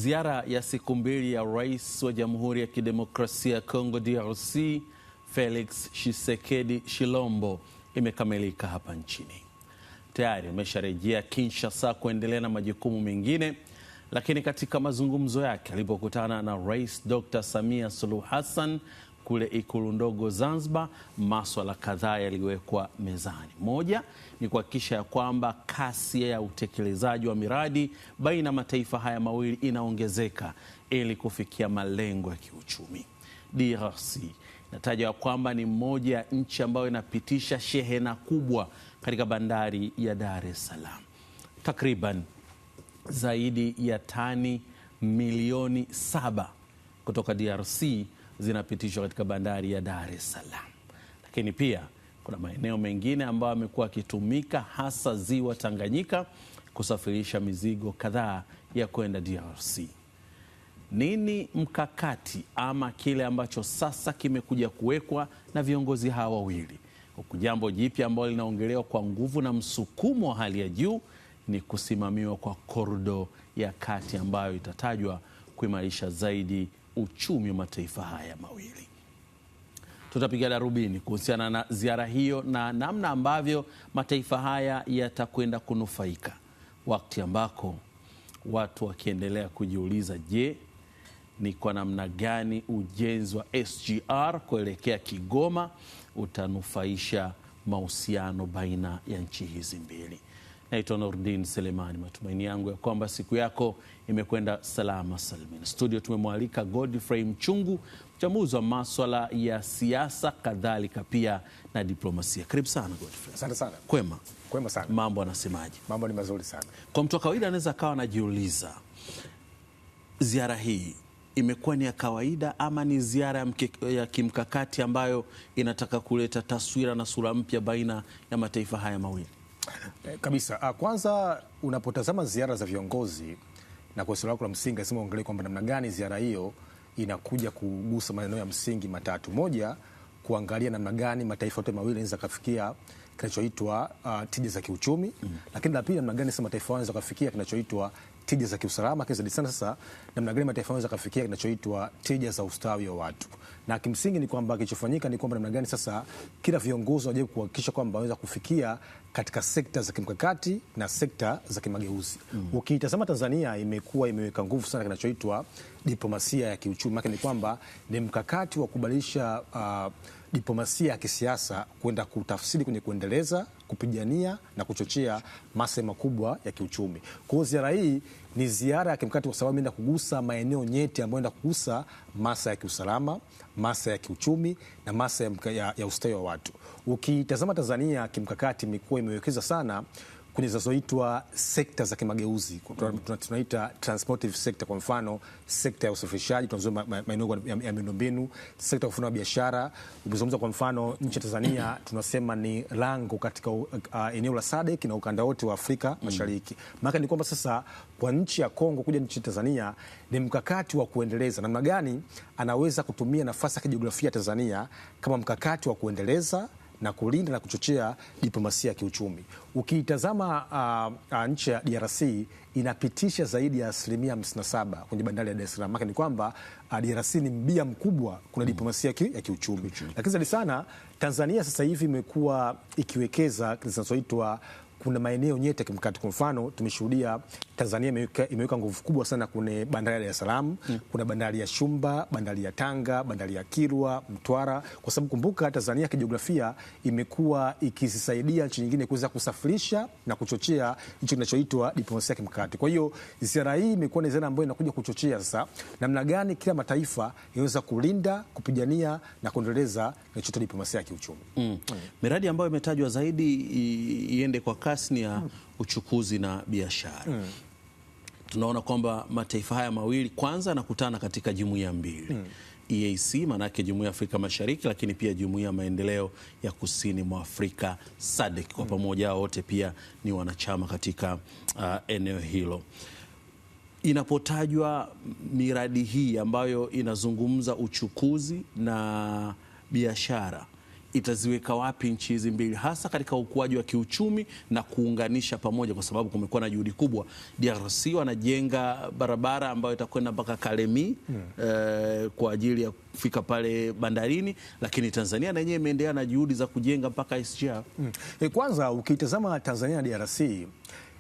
Ziara ya siku mbili ya Rais wa Jamhuri ya Kidemokrasia ya Kongo DRC Felix Tshisekedi Tshilombo imekamilika hapa nchini. Tayari amesharejea Kinshasa kuendelea na majukumu mengine, lakini katika mazungumzo yake alipokutana na Rais Dr. Samia Suluhu Hassan kule Ikulu ndogo Zanzibar, masuala kadhaa yaliwekwa mezani. Moja ni kuhakikisha ya kwamba kasi ya utekelezaji wa miradi baina ya mataifa haya mawili inaongezeka ili kufikia malengo ya kiuchumi. DRC inatajwa kwamba ni moja ya nchi ambayo inapitisha shehena kubwa katika bandari ya Dar es Salaam. Takriban zaidi ya tani milioni 7 kutoka DRC zinapitishwa katika bandari ya Dar es Salaam. Lakini pia kuna maeneo mengine ambayo yamekuwa yakitumika, hasa ziwa Tanganyika, kusafirisha mizigo kadhaa ya kwenda DRC. Nini mkakati ama kile ambacho sasa kimekuja kuwekwa na viongozi hawa wawili? Huku jambo jipya ambalo linaongelewa kwa nguvu na msukumo wa hali ya juu ni kusimamiwa kwa korido ya kati ambayo itatajwa kuimarisha zaidi uchumi wa mataifa haya mawili. Tutapiga darubini kuhusiana na ziara hiyo na namna ambavyo mataifa haya yatakwenda kunufaika, wakati ambako watu wakiendelea kujiuliza, je, ni kwa namna gani ujenzi wa SGR kuelekea Kigoma utanufaisha mahusiano baina ya nchi hizi mbili. Naitwa Nurdin Selemani. Matumaini yangu ya kwamba siku yako imekwenda salama salimini. Studio tumemwalika Godfrey Mchungu, mchambuzi wa masuala ya siasa kadhalika pia na diplomasia. Karibu sana Godfrey. Asante sana. Kwema? Kwema sana. Mambo anasemaje? Mambo ni mazuri sana. Kwa mtu wa kawaida anaweza akawa anajiuliza, ziara hii imekuwa ni ya kawaida ama ni ziara ya kimkakati ambayo inataka kuleta taswira na sura mpya baina ya mataifa haya mawili? Kabisa. Kwanza unapotazama ziara za viongozi na kwa swali lako la msingi lazima uangalie kwamba namna gani ziara hiyo inakuja kugusa maeneo ya msingi matatu. Moja, kuangalia namna gani mataifa yote mawili yanaweza kufikia kinachoitwa tija za kiuchumi. Lakini la pili, namna gani sasa mataifa yanaweza kufikia kinachoitwa tija za kiusalama, kisa sana sasa namna gani mataifa yanaweza kufikia kinachoitwa tija za ustawi wa watu. Na kimsingi ni kwamba kilichofanyika ni kwamba namna gani sasa kila viongozi wajaribu kuhakikisha kwamba waweza kufikia katika sekta za kimkakati na sekta za kimageuzi. Ukitazama Tanzania imekuwa imeweka nguvu sana kinachoitwa diplomasia ya kiuchumi. Maana ni kwamba ni mkakati wa kubadilisha diplomasia ya kisiasa kwenda kutafsiri kwenye kuendeleza, kupigania na kuchochea masuala makubwa ya kiuchumi. Kwa hiyo ziara hii ni ziara ya kimkakati kwa sababu inaenda kugusa maeneo nyeti ambayo inaenda kugusa masuala ya kiusalama, masuala ya kiuchumi na masuala ya ustawi wa watu. Ukitazama Tanzania kimkakati imekuwa imewekeza sana kwenye zinazoitwa sekta za kimageuzi. Tunaita transformative sector, kwa mfano sekta ya usafirishaji, tunazungumza maeneo ya miundombinu, sekta ya kufanya biashara. Umezungumza kwa mfano nchi ya Tanzania tunasema ni lango katika eneo la SADC na ukanda wote wa Afrika Mashariki. Maana ni kwamba sasa kwa nchi ya Kongo kuja nchi ya Tanzania ni mkakati wa kuendeleza namna gani anaweza kutumia nafasi ya kijiografia ya Tanzania kama mkakati wa kuendeleza na kulinda na kuchochea diplomasia ya kiuchumi. Ukitazama nchi ya DRC inapitisha zaidi ya 57% kwenye bandari ya Dar es Salaam. Maana ni kwamba DRC ni mbia mkubwa kuna diplomasia ya kiuchumi. Lakini zaidi sana Tanzania sasa hivi imekuwa ikiwekeza zinazoitwa kuna maeneo nyeti ya kimkakati. Kwa mfano tumeshuhudia Tanzania imeweka nguvu kubwa sana kwenye bandari ya Dar es Salaam, kuna bandari ya Shumba, bandari ya Tanga, bandari ya Kilwa, Mtwara, kwa sababu kumbuka Tanzania kijiografia imekuwa ikisaidia nchi nyingine kuweza kusafirisha na kuchochea hicho kinachoitwa diplomasia ya kimkakati. Kwa hiyo ziara hii imekuwa ni ziara ambayo inakuja kuchochea sasa namna gani kila mataifa yanaweza kulinda, kupigania na kuendeleza kinachoitwa diplomasia ya kiuchumi. Miradi ambayo imetajwa zaidi iende kwa kasi ni ya uchukuzi na biashara. Tunaona kwamba mataifa haya mawili kwanza yanakutana katika jumuiya mbili. EAC maana yake Jumuiya ya Afrika Mashariki, lakini pia Jumuiya ya Maendeleo ya Kusini mwa Afrika SADC. Kwa pamoja wote pia ni wanachama katika eneo hilo. Inapotajwa miradi hii ambayo inazungumza uchukuzi na biashara, itaziweka wapi nchi hizi mbili, hasa katika ukuaji wa kiuchumi na kuunganisha pamoja, kwa sababu kumekuwa na juhudi kubwa. DRC wanajenga barabara ambayo itakwenda mpaka Kalemi kwa ajili ya kufika pale bandarini, lakini Tanzania na yenyewe imeendelea na juhudi za kujenga mpaka SGR. Kwanza ukitazama Tanzania na DRC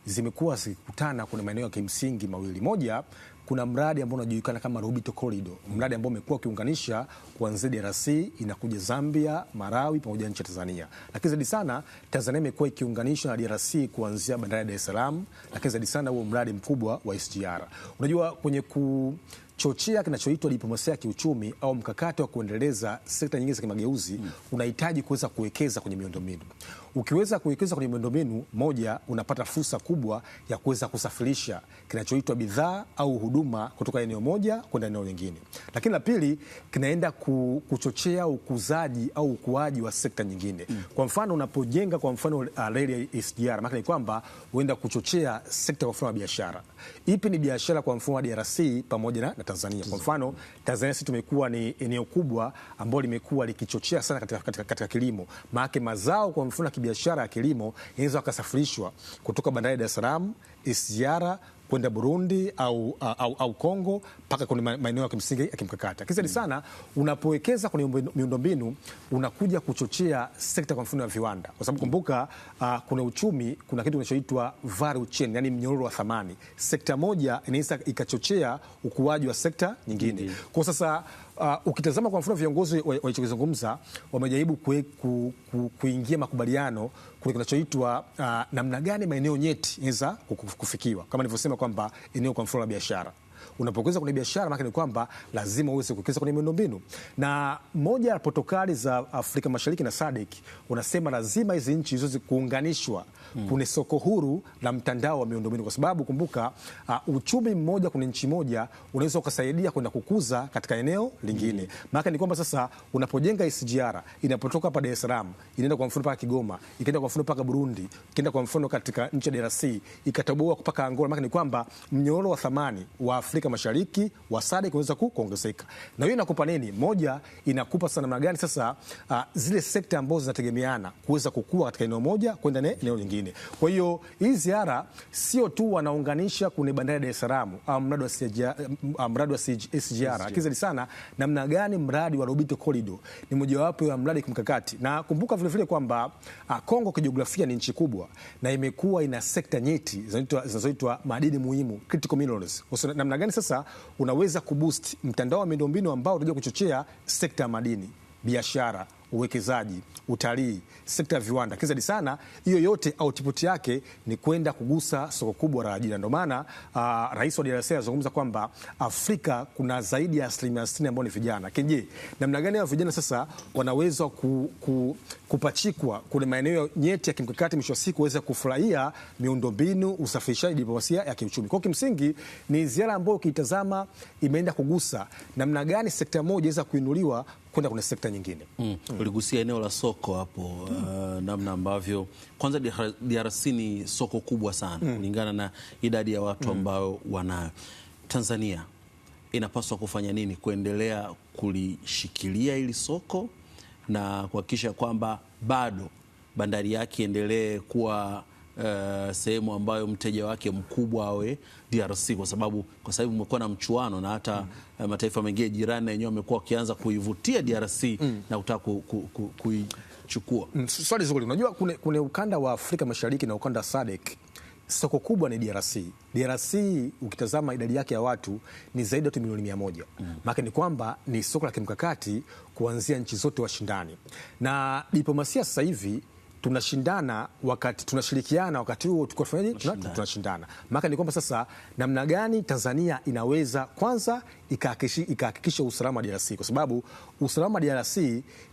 zimekuwa zikikutana, kuna maeneo ya kimsingi mawili. Moja, kuna mradi ambao unajulikana kama Lobito Corridor, mradi ambao umekuwa ukiunganisha kuanzia DRC inakuja Zambia, Malawi pamoja na nchi ya Tanzania. Lakini zaidi sana Tanzania imekuwa ikiunganisha na DRC kuanzia bandari ya Dar es Salaam, lakini zaidi sana huo mradi mkubwa wa SGR. Unajua, kwenye kuchochea kinachoitwa diplomasia ya kiuchumi au mkakati wa kuendeleza sekta nyingine za kimageuzi, unahitaji kuweza kuwekeza kwenye miundombinu. Ukiweza kuwekeza kwenye miundombinu, moja, unapata fursa kubwa ya kuweza kusafirisha kinachoitwa bidhaa au huduma kutoka eneo moja kwenda eneo lingine. Lakini la pili, kinaenda kuchochea ukuzaji au ukuaji wa sekta nyingine. Kwa mfano, unapojenga kwa mfano reli ya SGR, maana ni kwamba huenda kuchochea sekta kwa mfano ya biashara. Ipi ni biashara kwa mfano wa DRC pamoja na Tanzania? Kwa mfano, Tanzania sisi tumekuwa ni eneo kubwa ambalo limekuwa likichochea sana katika kilimo. Maana mazao kwa mfano biashara ya kilimo inaweza kusafirishwa kutoka bandari ya Dar es Salaam, SGR kwenda Burundi au Kongo mpaka kwenye maeneo ya kimsingi ya kimkakati. Kisa sana unapowekeza kwenye miundombinu unakuja kuchochea sekta kwa mfano ya viwanda. Kwa sababu kumbuka, kuna uchumi, kuna kitu kinachoitwa value chain, yani mnyororo wa thamani. Sekta moja inaweza ikachochea ukuaji wa sekta nyingine. Kwa sasa ukitazama kwa mfano viongozi walichozungumza wamejaribu kuingia makubaliano kule kinachoitwa namna gani maeneo nyeti inaweza kufikiwa. Kama nilivyosema kwamba eneo kwa mfano la biashara, unapowekeza kwenye biashara maana ni kwamba lazima uweze kuwekeza kwenye miundombinu. Na moja ya protokali za Afrika Mashariki na SADC unasema lazima hizi nchi hizo kuunganishwa kwenye soko huru la mtandao wa miundombinu, kwa sababu kumbuka, uchumi mmoja kwenye nchi moja unaweza ukasaidia kwenda kukuza katika eneo lingine. Maana ni kwamba sasa unapojenga SGR inapotoka hapa Dar es Salaam inaenda kwa mfano mpaka Kigoma, ikaenda kwa mfano mpaka Burundi, ikaenda kwa mfano katika nchi ya DRC, ikatoboa mpaka Angola. Maana ni kwamba mnyororo wa thamani wa Afrika Mashariki wa SADC unaweza kuongezeka. Na hiyo inakupa nini? Moja, inakupa sana namna gani sasa zile sekta ambazo zinategemeana kuweza kukua katika eneo moja kwenda eneo lingine. Kwa hiyo hii ziara sio tu wanaunganisha kwenye bandari ya Dar es Salaam au mradi wa SGR, lakini sana namna gani mradi wa Lobito Corridor ni mojawapo ya mradi kimkakati. Na kumbuka vile vile kwamba Kongo kijiografia ni nchi kubwa na imekuwa ina sekta nyeti zinazoitwa madini muhimu, critical minerals. Kwa namna gani sasa unaweza kuboost mtandao wa miundombinu ambao utakuja kuchochea sekta ya madini, biashara, uwekezaji, utalii, sekta ya viwanda. Kizadi sana hiyo yote output yake ni kwenda kugusa soko kubwa la ajira. Ndio maana rais wa DRC anazungumza kwamba Afrika kuna zaidi ya 60% ambao ni vijana. Lakini je, namna gani hao vijana sasa wanaweza kupachikwa kwenye maeneo nyeti ya kimkakati, mwisho wa siku waweza kufurahia miundombinu, usafirishaji, diplomasia ya kiuchumi. Kwa kimsingi ni ziara ambayo ukitazama imeenda kugusa namna gani sekta moja inaweza kuinuliwa kwenda kwenye sekta nyingine. Uligusia eneo la soko hapo, namna ambavyo kwanza DRC ni soko kubwa sana kulingana na idadi ya watu ambao wanayo. Tanzania inapaswa kufanya nini kuendelea kulishikilia hili soko na kuhakikisha kwamba bado bandari yake endelee kuwa sehemu ambayo mteja wake mkubwa awe DRC, kwa sababu umekuwa na mchuano na hata mataifa mengine jirani na yenyewe wamekuwa wakianza kuivutia DRC na kutaka kuichukua. Swali zuri. Unajua kuna ukanda wa Afrika Mashariki na ukanda wa SADC, soko kubwa ni DRC. DRC ukitazama idadi yake ya watu ni zaidi ya watu milioni 100. Maana ni kwamba ni soko la kimkakati kuanzia nchi zote washindani. Na diplomasia sasa hivi tunashindana wakati tunashirikiana, wakati huo tunashindana. Maana ni kwamba sasa namna gani Tanzania inaweza kwanza ikahakikisha usalama wa DRC, kwa sababu usalama wa DRC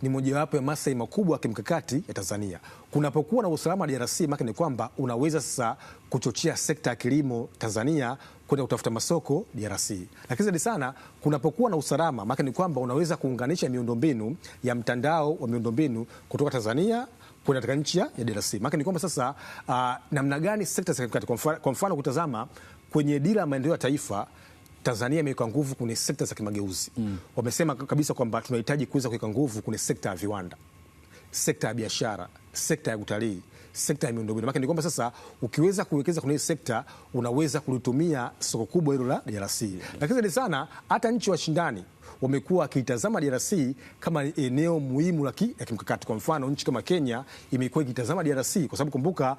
ni mojawapo ya maslahi makubwa ya kimkakati ya Tanzania. Kunapokuwa na usalama wa DRC, maana ni kwamba unaweza sasa kuchochea sekta ya kilimo Tanzania kwenda kutafuta masoko DRC. Lakini zaidi sana kunapokuwa na usalama, maana ni kwamba unaweza kuunganisha miundombinu ya mtandao wa miundombinu kutoka Tanzania kwenda katika nchi ya DRC. Maana ni kwamba sasa namna gani sekta za kimkakati, kwa mfano kutazama kwenye dira ya maendeleo ya taifa, Tanzania imeweka nguvu kwenye sekta za kimageuzi. Wamesema kabisa kwamba tunahitaji kuweza kuweka nguvu kwenye sekta ya viwanda. sekta ya biashara, sekta ya utalii, sekta ya miundombinu. Maana ni kwamba sasa ukiweza kuwekeza kwenye sekta unaweza kulitumia soko kubwa hilo la DRC. Lakini zaidi sana hata nchi washindani wamekuwa wakitazama DRC kama eneo muhimu la kimkakati. Kwa mfano nchi kama Kenya imekuwa ikitazama DRC kwa sababu kumbuka,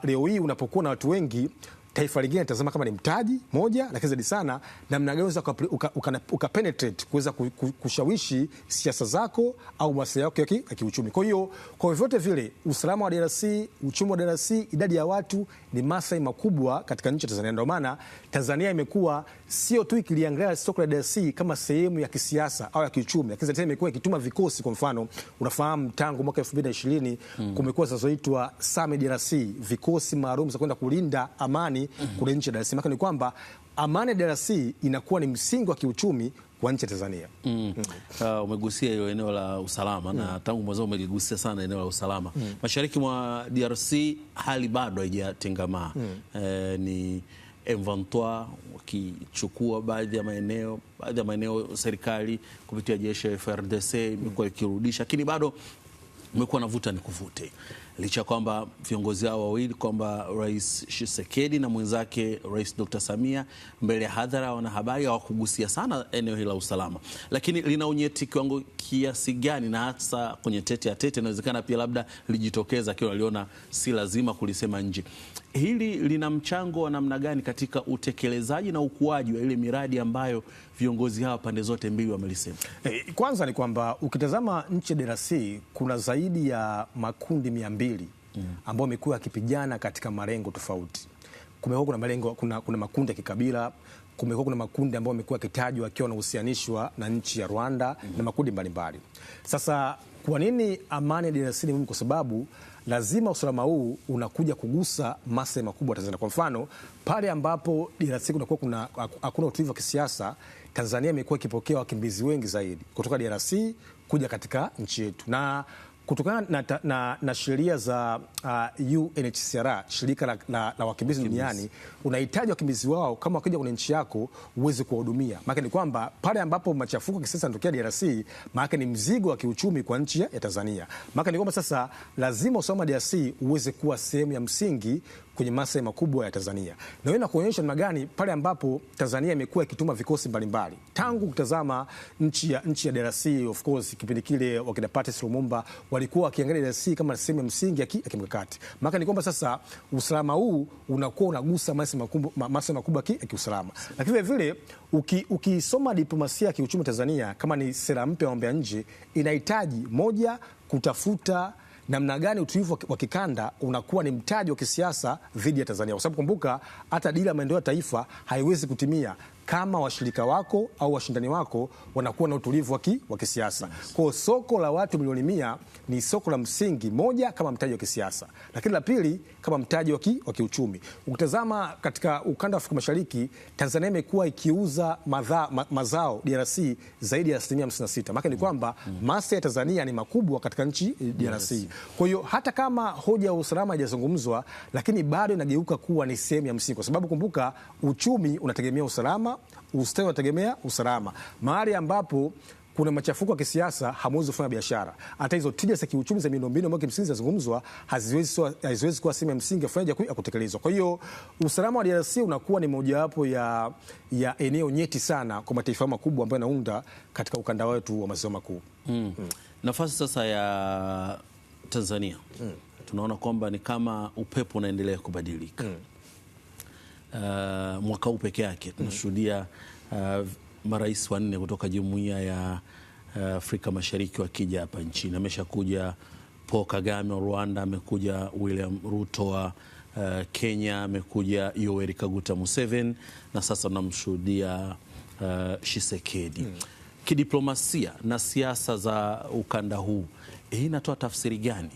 leo hii unapokuwa na watu wengi, taifa lingine litazama kama ni mtaji moja, lakini zaidi sana namna gani unaweza ukapenetrate kuweza kushawishi siasa zako au masuala yako ya kiuchumi. Kwa hiyo kwa vyovyote vile usalama wa DRC, uchumi wa DRC, idadi ya watu ni maslahi makubwa katika nchi ya Tanzania. Ndio maana Tanzania imekuwa sio tu ikiliangalia soko la DRC kama sehemu ya kisiasa au ya kiuchumi, lakini zaidi imekuwa ikituma vikosi. Kwa mfano unafahamu tangu mwaka 2020 kumekuwa zinazoitwa SAMI DRC, vikosi maalum za kwenda kulinda amani kule nchi ya DRC. Maana ni kwamba amani ya DRC inakuwa ni msingi wa kiuchumi kwa nchi ya Tanzania. Umegusia hilo eneo la usalama na tangu mwanzo umeligusia sana eneo la usalama. Mashariki mwa DRC hali bado haijatengamaa. Ni M23 wakichukua baadhi ya maeneo serikali kupitia jeshi la FARDC imekuwa ikirudisha, lakini bado umekuwa na vuta ni kuvute, licha kwamba viongozi hao wawili kwamba Rais Tshisekedi na mwenzake Rais Dr. Samia mbele ya hadhara wanahabari hawakugusia sana eneo hili la usalama, lakini lina unyeti kiwango kiasi gani, na hasa kwenye tete ya tete inawezekana pia labda lijitokeza akiwa aliona si lazima kulisema nje. Hili lina mchango wa namna gani katika utekelezaji na ukuaji wa ile miradi ambayo viongozi hawa pande zote mbili wamelisema? Kwanza ni kwamba ukitazama nchi ya DRC kuna zaidi ya makundi 200 ambao wamekuwa yakipigana katika malengo tofauti. Kumekuwa kuna malengo, kuna makundi ya kikabila, kumekuwa kuna makundi ambayo yamekuwa yakitajwa akiwa yanahusianishwa na nchi ya Rwanda na makundi mbalimbali. Sasa kwa nini amani ya DRC ni muhimu? Kwa sababu lazima usalama huu unakuja kugusa maslahi makubwa Tanzania. Kwa mfano, pale ambapo DRC kunakuwa hakuna utulivu wa kisiasa, Tanzania imekuwa ikipokea wakimbizi wengi zaidi kutoka DRC kuja katika nchi yetu, na kutokana na sheria za UNHCR, shirika la wakimbizi duniani, unahitaji wakimbizi wao kama wakija kwenye nchi yako uweze kuwahudumia. Maana ni kwamba pale ambapo machafuko kisiasa yanatokea DRC, maana ni mzigo wa kiuchumi kwa nchi ya Tanzania. Maana ni kwamba sasa lazima usalama wa DRC uweze kuwa sehemu ya msingi kwenye maslahi makubwa ya Tanzania. Na wewe nakuonyesha namna gani pale ambapo Tanzania imekuwa ikituma vikosi mbalimbali. Tangu kutazama nchi ya DRC, of course kipindi kile wakina Patrice Lumumba walikuwa wakiangalia DRC kama sehemu ya msingi ya kimkakati. Maana ni kwamba sasa usalama huu unakuwa unagusa maslahi makubwa ya kiusalama. Lakini vile ukisoma diplomasia ya kiuchumi Tanzania, kama ni sera mpya ya mambo ya nje, inahitaji moja, kutafuta namna gani utulivu wa kikanda unakuwa ni mtaji wa kisiasa dhidi ya Tanzania. Kwa sababu kumbuka, hata dira ya maendeleo ya taifa haiwezi kutimia kama washirika wako au washindani wako wanakuwa na utulivu wa kisiasa. Kwa soko la watu milioni 100 ni soko la msingi, moja kama mtaji wa kisiasa, lakini la pili kama mtaji wa kiuchumi. Ukitazama katika ukanda wa Afrika Mashariki, Tanzania imekuwa ikiuza mazao DRC zaidi ya 56%. Maana ni kwamba maslahi ya Tanzania ni makubwa katika nchi DRC. Kwa hiyo hata kama hoja ya usalama haijazungumzwa, lakini bado inageuka kuwa ni sehemu ya msingi, kwa sababu kumbuka, uchumi unategemea usalama, ustawi unategemea usalama. Mahali ambapo kuna machafuko ya kisiasa hamwezi kufanya biashara. Hata hizo tija za kiuchumi za miundombinu ambayo kimsingi zinazungumzwa haziwezi kuwa sehemu ya msingi ya kutekelezwa. Kwa hiyo usalama wa DRC unakuwa ni mojawapo ya eneo nyeti sana kwa mataifa makubwa ambayo yanaunda katika ukanda wetu wa maziwa makuu. Nafasi sasa ya Tanzania, tunaona kwamba ni kama upepo unaendelea kubadilika. Mwaka huu peke yake tunashuhudia marais 4 kutoka Jumuiya ya Afrika Mashariki wakija hapa nchini. Ameshakuja Paul Kagame wa Rwanda, amekuja William Ruto wa Kenya, amekuja Yoweri Kaguta Museveni, na sasa tunamshuhudia Tshisekedi. Kidiplomasia na siasa za ukanda huu, hii inatoa tafsiri gani?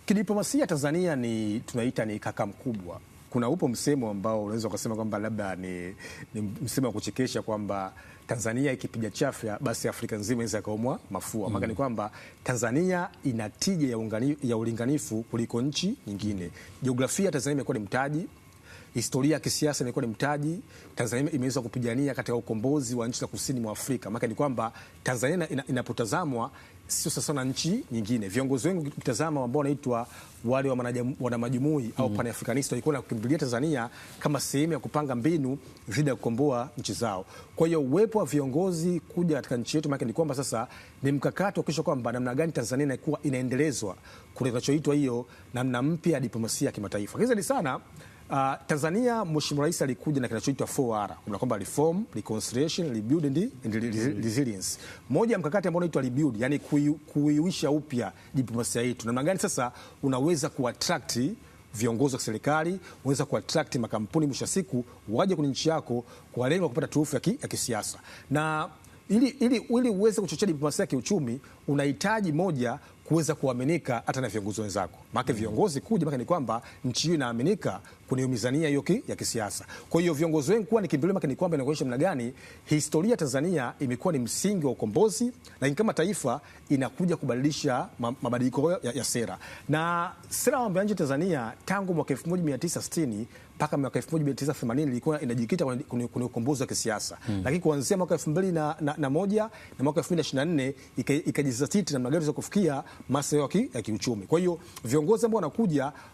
Kidiplomasia Tanzania tunaita ni kaka mkubwa. Upo msemo ambao unaweza kusema kwamba labda ni msemo wa kuchekesha kwamba Tanzania ikipiga chafya basi Afrika nzima inaweza kaumwa mafua. Maana ni kwamba Tanzania ina tija ya ulinganifu kuliko nchi nyingine. Jiografia Tanzania imekuwa ni mtaji, historia ya kisiasa imekuwa ni mtaji. Tanzania imeweza kupigania katika ukombozi wa nchi za kusini mwa Afrika. Maana ni kwamba Tanzania inapotazamwa sio sasa na nchi nyingine. Viongozi wengi ukitazama ambao wanaitwa wale wana majumui au Pan-Africanist walikuwa wanakimbilia Tanzania kama sehemu ya kupanga mbinu dhidi ya kukomboa nchi zao. Kwa hiyo uwepo wa viongozi kuja katika nchi yetu maana ni kwamba sasa ni mkakati wa kisha kwamba namna gani Tanzania inakuwa inaendelezwa kule kinachoitwa hiyo namna mpya ya diplomasia ya kimataifa. Hizo ni sana Tanzania Mheshimiwa Rais alikuja na kinachoitwa 4R. Kuna kwamba reform, reconciliation, rebuild and resilience. Moja ya mkakati ambao unaitwa rebuild, yani kuiwisha upya diplomasia yetu. Namna gani sasa unaweza kuattract viongozi wa serikali, unaweza kuattract makampuni mwisho siku waje kwenye nchi yako kwa lengo la kupata turufu ya kisiasa. Na ili uweze kuchochea diplomasia ya kiuchumi unahitaji moja kuweza kuaminika hata na viongozi wenzako. Maana viongozi kuja maana ni kwamba nchi hiyo inaaminika kwenye mizania hiyo ya kisiasa. Kwa hiyo viongozi wengi kuwa ni kimbilio maana ni kwamba inaonyesha namna gani historia Tanzania imekuwa ni msingi wa ukombozi, lakini kama taifa inakuja kubadilisha mabadiliko ya sera. Na sera ya mambo ya nje Tanzania tangu mwaka 1960 mpaka mwaka 1980 ilikuwa inajikita kwenye ukombozi wa kisiasa. Lakini kuanzia mwaka 2001 na mwaka 2024 ikajizatiti namna gani za kufikia maslahi ya kiuchumi. Kwa hiyo viongozi ambao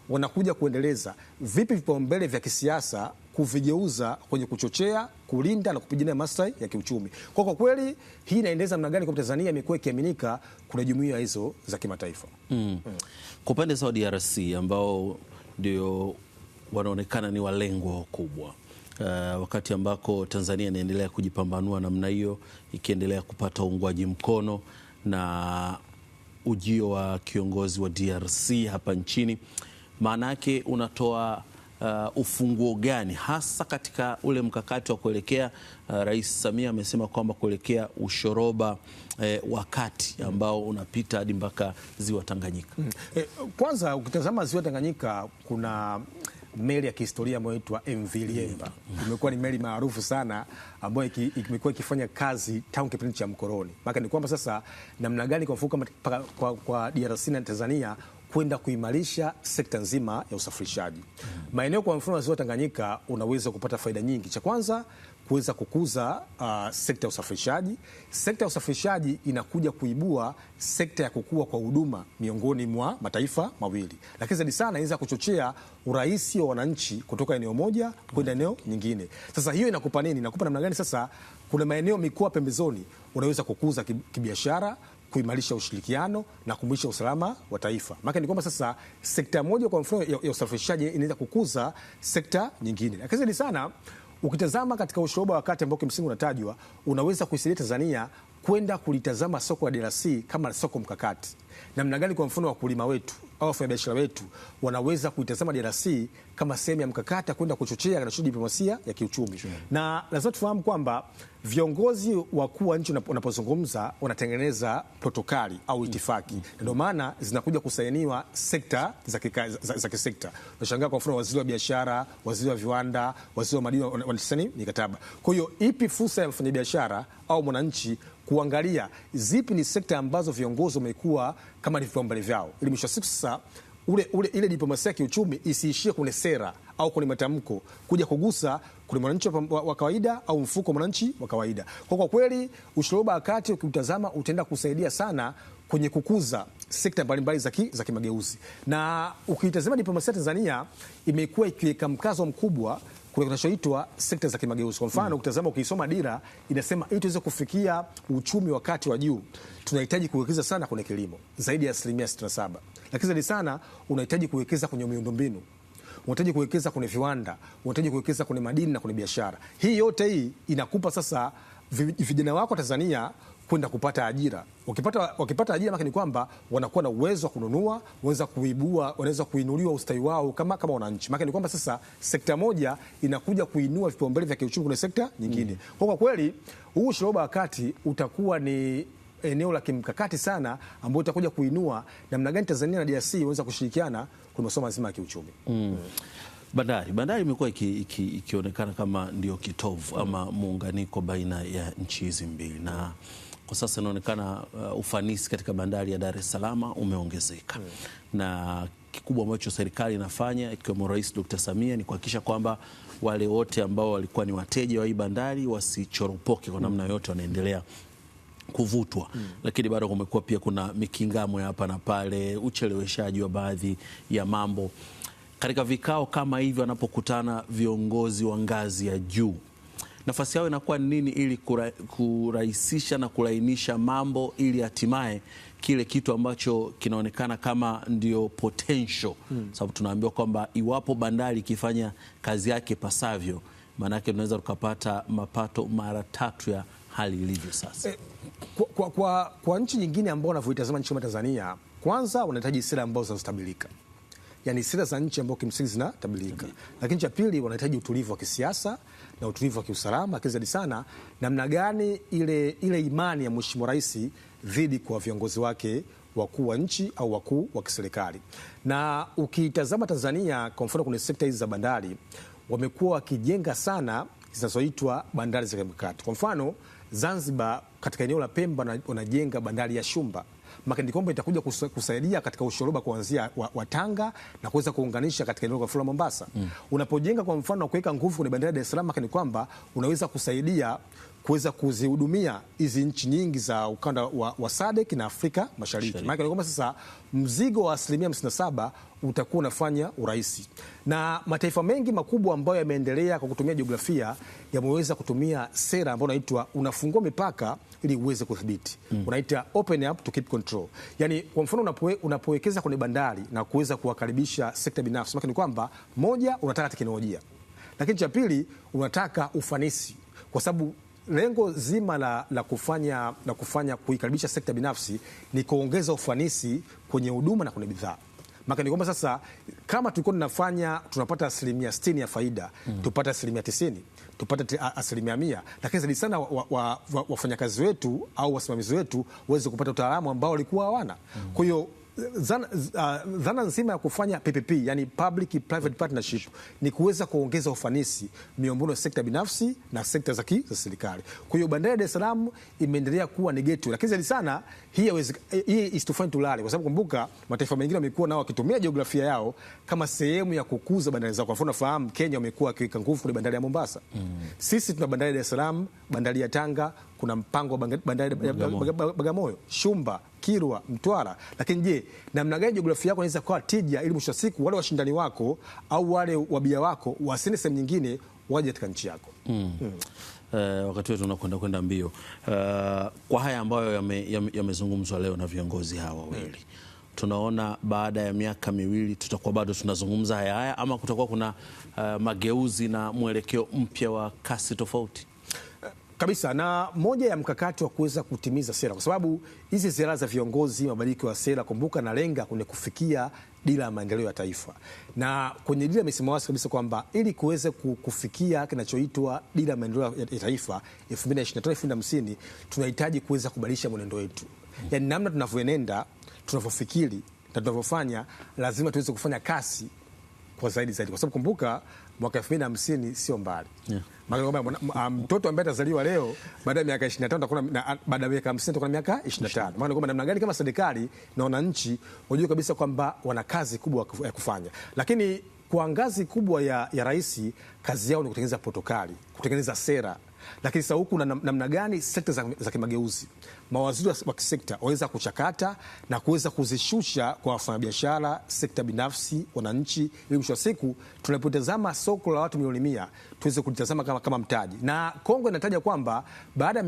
wanakuja kuendeleza vipi vipaumbele vya kisiasa kuvigeuza kwenye kuchochea, kulinda na kupigania maslahi ya kiuchumi. Kwa kweli hii inaendeleza namna gani kwa Tanzania imekuwa ikiaminika kuna jumuiya hizo za kimataifa. Kwa upande wa DRC ambao ndio wanaonekana ni walengwa wakubwa, wakati ambako Tanzania inaendelea kujipambanua namna hiyo, ikiendelea kupata uungwaji mkono na ujio wa kiongozi wa DRC hapa nchini, maana yake unatoa ufunguo gani hasa katika ule mkakati wa kuelekea Rais Samia amesema kwamba kuelekea ushoroba wa kati ambao unapita hadi mpaka ziwa Tanganyika. Kwanza ukitazama ziwa Tanganyika kuna meli ya kihistoria ambayo inaitwa MV Liemba. Imekuwa ni meli maarufu sana ambayo imekuwa ikifanya kazi tangu kipindi cha mkoloni. Maana ni kwamba sasa namna gani kwa mfuko kwa DRC na Tanzania kwenda kuimarisha sekta nzima ya usafirishaji. Maeneo kwa mfano ya ziwa Tanganyika unaweza kupata faida nyingi. Cha kwanza kuweza kukuza sekta ya usafirishaji. Sekta ya usafirishaji inakuja kuibua sekta ya kukua kwa huduma miongoni mwa mataifa mawili. Lakini zaidi sana inaweza kuchochea urahisi wa wananchi kutoka eneo moja kwenda eneo nyingine. Sasa hiyo inakupa nini? Inakupa namna gani sasa kuna maeneo mikoa pembezoni unaweza kukuza kibiashara, kuimarisha ushirikiano na kuimarisha usalama wa taifa. Maana ni kwamba sasa sekta moja kwa mfano ya usafirishaji inaweza kukuza sekta nyingine. Lakini zaidi sana ukitazama katika ushoroba wa kati ambao kimsingi unatajwa, unaweza kuisaidia Tanzania kwenda kulitazama soko la DRC kama soko mkakati. Namna gani kwa mfano wakulima wetu au wafanyabiashara wetu wanaweza kuitazama DRC kama sehemu ya mkakati kwenda kuchochea na diplomasia ya kiuchumi. Na lazima tufahamu kwamba viongozi wakuu wa nchi wanapozungumza wanatengeneza protokali au itifaki. Ndio maana zinakuja kusainiwa sekta za kisekta. Unashangaa kwa mfano waziri wa biashara, waziri wa viwanda, waziri wa madini wanasaini mikataba. Kwa hiyo ipi fursa ya mfanyabiashara au mwananchi kuangalia zipi ni sekta ambazo viongozi wamekuwa kama ni vipaumbele vyao, ili mwisho siku sasa ile diplomasia ya kiuchumi isiishie kwenye sera au kwenye matamko, kuja kugusa kwenye mwananchi wa kawaida au mfuko mwananchi wa kawaida. Kwa kweli ushoroba wa kati ukiutazama utaenda kusaidia sana kwenye kukuza sekta mbalimbali za kimageuzi. Na ukitazama diplomasia Tanzania imekuwa ikiweka mkazo mkubwa kule kinachoitwa sekta za kimageuzi. Kwa mfano ukitazama ukisoma dira inasema ili tuweze kufikia uchumi wa kati wa juu tunahitaji kuwekeza sana kwenye kilimo zaidi ya 67%. Lakini zaidi sana unahitaji kuwekeza kwenye miundombinu, unahitaji kuwekeza kwenye viwanda, unahitaji kuwekeza kwenye madini na kwenye biashara. Hii yote inakupa sasa vijana wako Tanzania kwenda kupata ajira. Wakipata ajira maana ni kwamba wanakuwa na uwezo wa kununua, wanaweza kuinuliwa ustawi wao kama wananchi. Maana ni kwamba sasa sekta moja inakuja kuinua vipaumbele vya kiuchumi kwenye sekta nyingine. Kwa kweli huu ushoroba wa kati utakuwa ni eneo la kimkakati sana ambao utakuja kuinua namna gani Tanzania na DRC waweza kushirikiana kwa masuala mazima ya kiuchumi. Bandari imekuwa ikionekana kama ndio kitovu ama muunganiko baina ya nchi hizi mbili, na kwa sasa inaonekana ufanisi katika bandari ya Dar es Salaam umeongezeka. Na kikubwa ambacho serikali inafanya ikiwemo Rais Dr. Samia ni kuhakikisha kwamba wale wote ambao walikuwa ni wateja wa hii bandari wasichoropoke kwa namna yote, wanaendelea kuvutwa. Lakini bado kumekuwa pia kuna mikingamo ya hapa na pale, ucheleweshaji wa baadhi ya mambo. Katika vikao kama hivi wanapokutana viongozi wa ngazi ya juu, nafasi yao inakuwa nini ili kurahisisha na kulainisha mambo ili hatimaye kile kitu ambacho kinaonekana kama ndio potential, sababu tunaambiwa kwamba iwapo bandari ikifanya kazi yake pasavyo, maana yake tunaweza tukapata mapato mara 3 ya hali ilivyo sasa. Kwa nchi nyingine ambao wanavyoitazama nchi kama Tanzania, kwanza wanahitaji sera ambazo zinastabilika, yani sera za nchi ambazo kimsingi zinastabilika. Lakini cha pili, wanahitaji utulivu wa kisiasa na utulivu wa kiusalama, lakini zaidi sana namna gani ile imani ya Mheshimiwa Rais dhidi kwa viongozi wake wakuu wa nchi au wakuu wa kiserikali. Na ukitazama Tanzania kwa mfano, kwenye sekta hizi za bandari wamekuwa wakijenga sana zinazoitwa bandari za kimkakati. Kwa mfano Zanzibar, katika eneo la Pemba wanajenga bandari ya Shumba, makini kwamba itakuja kusaidia katika ushoroba kuanzia wa Tanga na kuweza kuunganisha katika eneo la Mombasa. Unapojenga kwa mfano na kuweka nguvu kwenye bandari ya Dar es Salaam, makini kwamba unaweza kusaidia kuweza kuzihudumia hizi nchi nyingi za ukanda wa SADC na Afrika Mashariki. Maana kwamba sasa mzigo wa 57% utakuwa unafanya urahisi. Na mataifa mengi makubwa ambayo yameendelea kwa kutumia jiografia yameweza kutumia sera ambayo inaitwa unafungua mipaka ili uweze kudhibiti. Unaita open up to keep control. Yani kwa mfano unapowekeza kwenye bandari na kuweza kuwakaribisha sekta binafsi, maana ni kwamba moja, unataka teknolojia. Lakini cha pili, unataka ufanisi. Kwa sababu lengo zima la kufanya kuikaribisha sekta binafsi ni kuongeza ufanisi kwenye huduma na kwenye bidhaa. Maana ni kwamba sasa kama tulikuwa tunapata 60% ya faida, tupata 90%, tupata 100%, lakini zaidi sana wafanyakazi wetu au wasimamizi wetu waweze kupata utaalamu ambao walikuwa hawana. Kwa hiyo dhana nzima ya kufanya PPP, yani public private partnership, ni kuweza kuongeza ufanisi miongoni mwa sekta binafsi na sekta za serikali. Kwa hiyo bandari ya Dar es Salaam imeendelea kuwa ni gateway, lakini zaidi sana hii is to find tulale, kwa sababu kumbuka mataifa mengine wamekuwa nao wakitumia jiografia yao kama sehemu ya kukuza bandari zao. Kwa mfano fahamu Kenya wamekuwa wakiweka nguvu kwenye bandari ya Mombasa. Sisi tuna bandari ya Dar es Salaam, bandari ya Tanga, kuna mpango wa bandari ya Bagamoyo, Shumba, Kilwa, Mtwara. Lakini je, namna gani jiografia yako inaweza kuwa tija ili mwisho wa siku wale washindani wako au wale wabia wako wasiende sehemu nyingine waje katika nchi yako? Wakati wetu tunakwenda mbio. Kwa haya ambayo yamezungumzwa leo na viongozi hawa wawili, tunaona baada ya miaka miwili tutakuwa bado tunazungumza haya ama kutakuwa kuna mageuzi na mwelekeo mpya wa kasi tofauti? Kabisa, na moja ya mkakati wa kuweza kutimiza sera, kwa sababu hizi sera za viongozi, mabadiliko ya sera, kumbuka na lenga kwenye kufikia dira ya maendeleo ya taifa. Na kwenye dira imesema wazi kabisa kwamba ili kuweze kufikia kinachoitwa dira ya maendeleo ya taifa 2025-2050, tunahitaji kuweza kubadilisha mwenendo wetu. Yaani namna tunavyoenenda, tunavyofikiri na tunavyofanya, lazima tuweze kufanya kasi kwa zaidi. Kwa sababu kumbuka mwaka 2050 sio mbali. Mtoto ambaye atazaliwa leo baada ya miaka 25 baada ya miaka 50 atakuwa na miaka 25. Maana kwamba namna gani kama serikali na wananchi wajue kabisa kwamba wana kazi kubwa ya kufanya. Lakini kwa ngazi kubwa ya rais, kazi yao ni kutengeneza protokali, kutengeneza sera. Lakini sasa huku namna gani sekta za kimageuzi, mawaziri wa kisekta waweza kuchakata na kuweza kuzishusha kwa wafanyabiashara, sekta binafsi, wananchi, ili mwisho wa siku tunapotazama soko la watu milioni 100 tuweze kulitazama kama mtaji. Na Kongo inataja kwamba baada ya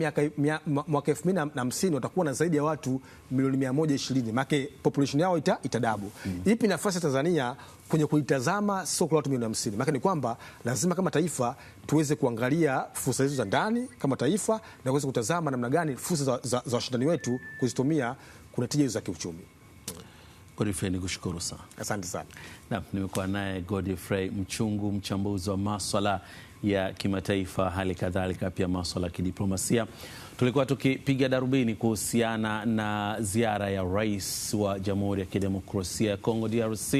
mwaka 2050 watakuwa na zaidi ya watu milioni 120, maana population yao itadabu. Ipi nafasi ya Tanzania kwenye kulitazama soko la watu milioni 50? Maana ni kwamba lazima kama taifa tuweze kuangalia fursa hizo za ndani kama taifa na kuweza kutazama namna gani fursa za washindani wetu kuzitumia kuna tija za kiuchumi. Godfrey, nikushukuru sana. Asante sana. Na nimekuwa naye Godfrey Mchungu, mchambuzi wa masuala ya kimataifa, hali kadhalika pia masuala ya kidiplomasia. Tulikuwa tukipiga darubini kuhusiana na ziara ya Rais wa Jamhuri ya Kidemokrasia ya Kongo DRC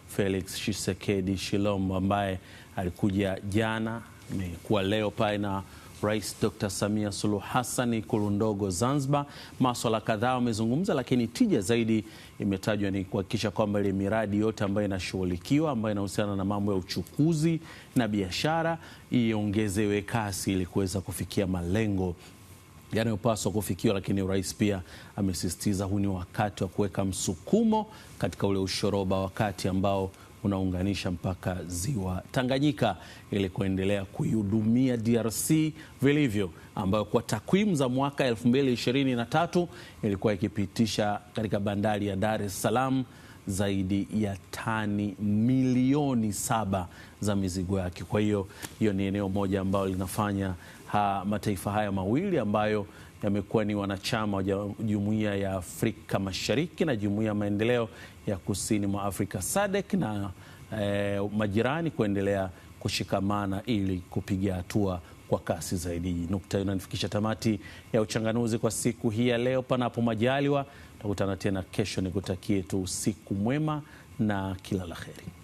Felix Tshisekedi Tshilombo, ambaye alikuja jana, amekuwa leo pale na Rais Dr. Samia Suluhu Hassan Ikulu ndogo Zanzibar. Masuala kadhaa wamezungumza, lakini tija zaidi imetajwa ni kuhakikisha kwamba ile miradi yote ambayo inashughulikiwa ambayo inahusiana na mambo ya uchukuzi na biashara iongezewe kasi ili kuweza kufikia malengo yanayopaswa kufikiwa. Lakini rais pia amesisitiza huu ni wakati wa kuweka msukumo katika ule ushoroba, wakati ambao unaunganisha mpaka ziwa Tanganyika ili kuendelea kuihudumia DRC vilivyo, ambayo kwa takwimu za mwaka 2023 ilikuwa ikipitisha katika bandari ya Dar es Salaam zaidi ya tani milioni 7 za mizigo yake. Kwa hiyo ni eneo moja ambalo linafanya mataifa haya mawili ambayo yamekuwa ni wanachama wa Jumuiya ya Afrika Mashariki na Jumuiya ya Maendeleo ya Kusini mwa Afrika SADC na majirani kuendelea kushikamana ili kupiga hatua kwa kasi zaidi. Nukta inanifikisha tamati ya uchanganuzi kwa siku hii ya leo. Panapo majaliwa tutakutana tena kesho. Nikutakie tu usiku mwema na kila la heri.